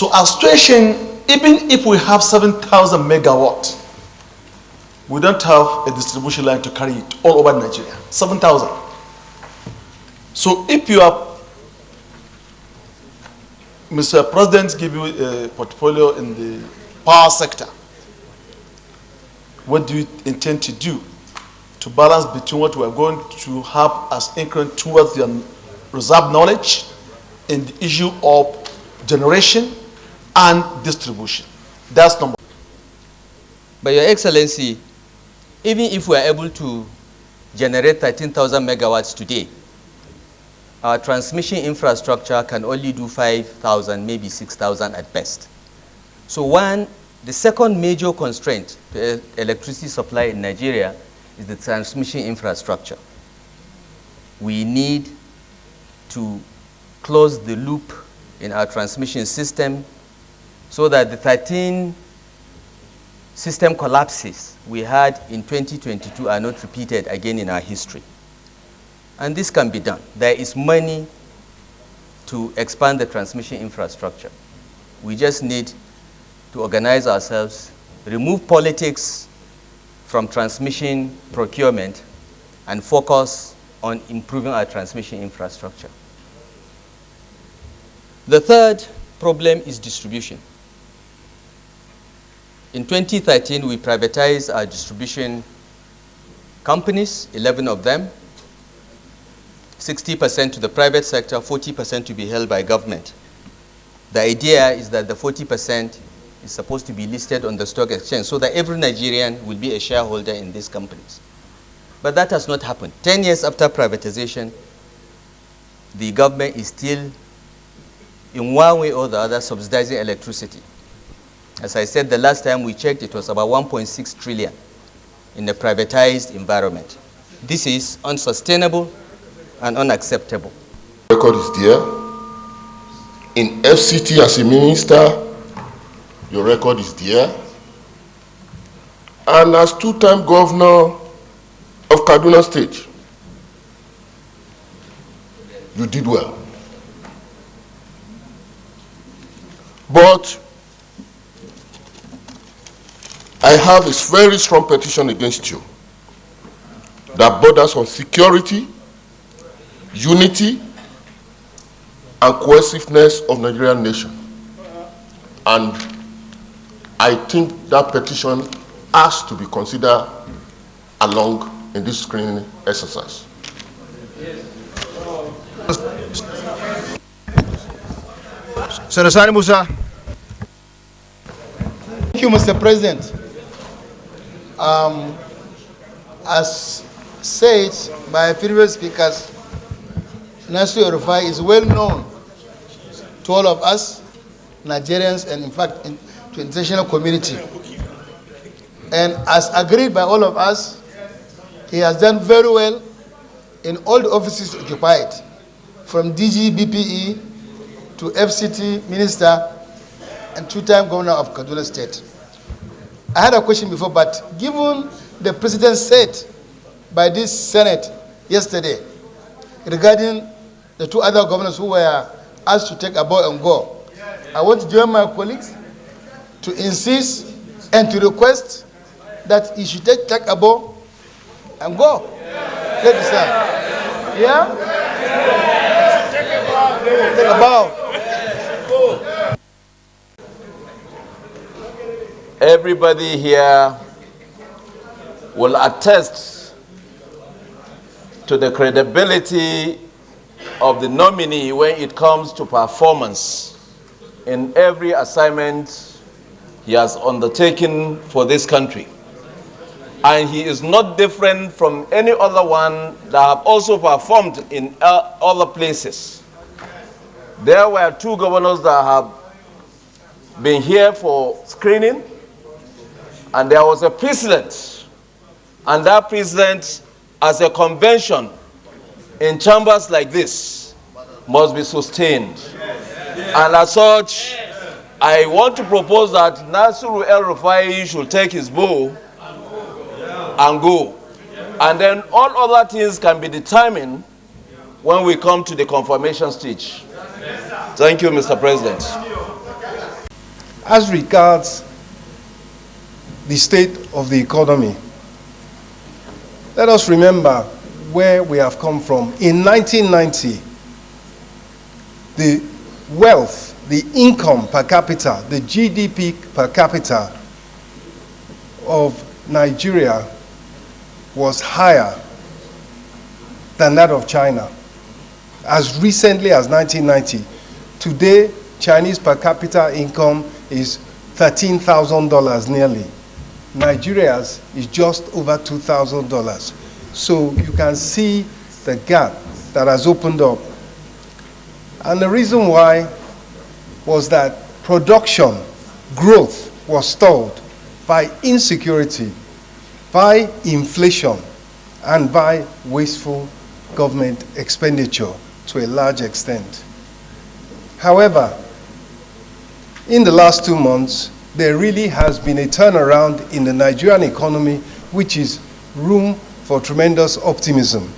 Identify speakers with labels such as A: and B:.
A: So our situation, even if we have 7,000 megawatts, we don't have a distribution line to carry it all over Nigeria. 7,000. So if you are, Mr. President give you a portfolio in the power sector, what do you intend to do to balance between what we are going to have as increment towards the reserve knowledge in the issue of generation and distribution? That's number one.
B: But Your Excellency, even if we are able to generate 13,000 megawatts today, our transmission infrastructure can only do 5,000, maybe 6,000 at best. So the second major constraint to electricity supply in Nigeria is the transmission infrastructure. We need to close the loop in our transmission system so that the 13 system collapses we had in 2022 are not repeated again in our history. And this can be done. There is money to expand the transmission infrastructure. We just need to organize ourselves, remove politics from transmission procurement, and focus on improving our transmission infrastructure. The third problem is distribution. In 2013, we privatized our distribution companies, 11 of them, 60% to the private sector, 40% to be held by government. The idea is that the 40% is supposed to be listed on the stock exchange so that every Nigerian will be a shareholder in these companies. But that has not happened. 10 years after privatization, the government is still, in one way or the other, subsidizing electricity. As I said, the last time we checked, it was about 1.6 trillion in a privatized environment. This is unsustainable and unacceptable.
C: Record is there. In FCT as a minister, your record is there. And as two-time governor of Kaduna State, you did well. But I have a very strong petition against you that borders on security, unity, and cohesiveness of Nigerian nation. And I think that petition has to be considered along in this screening exercise.
D: Senator Musa. Thank you, Mr. President. As said by previous speakers, El-Rufai is well known to all of us, Nigerians, and in fact to international community. And as agreed by all of us, he has done very well in all the offices occupied, from DG BPE to FCT Minister and two-time Governor of Kaduna State. I had a question before, but given the President said by this Senate yesterday regarding the two other governors who were asked to take a bow and go, I want to join my colleagues to insist and to request that he should take a bow and go. Let me say. Yeah? Take a bow.
E: Everybody here will attest to the credibility of the nominee when it comes to performance in every assignment he has undertaken for this country. And he is not different from any other one that have also performed in other places. There were two governors that have been here for screening, and there was a precedent, and that precedent, as a convention in chambers like this, must be sustained. And as such, I want to propose that El-Rufai should take his bow and go. And then all other things can be determined when we come to the confirmation stage. Thank you, Mr. President.
F: As regards the state of the economy, let us remember where we have come from. In 1990, the wealth, the income per capita, the GDP per capita of Nigeria was higher than that of China. As recently as 1990, today Chinese per capita income is $13,000 nearly. Nigeria's is just over $2,000. So you can see the gap that has opened up. And the reason why was that production growth was stalled by insecurity, by inflation, and by wasteful government expenditure to a large extent. However, in the last 2 months, there really has been a turnaround in the Nigerian economy, which is room for tremendous optimism.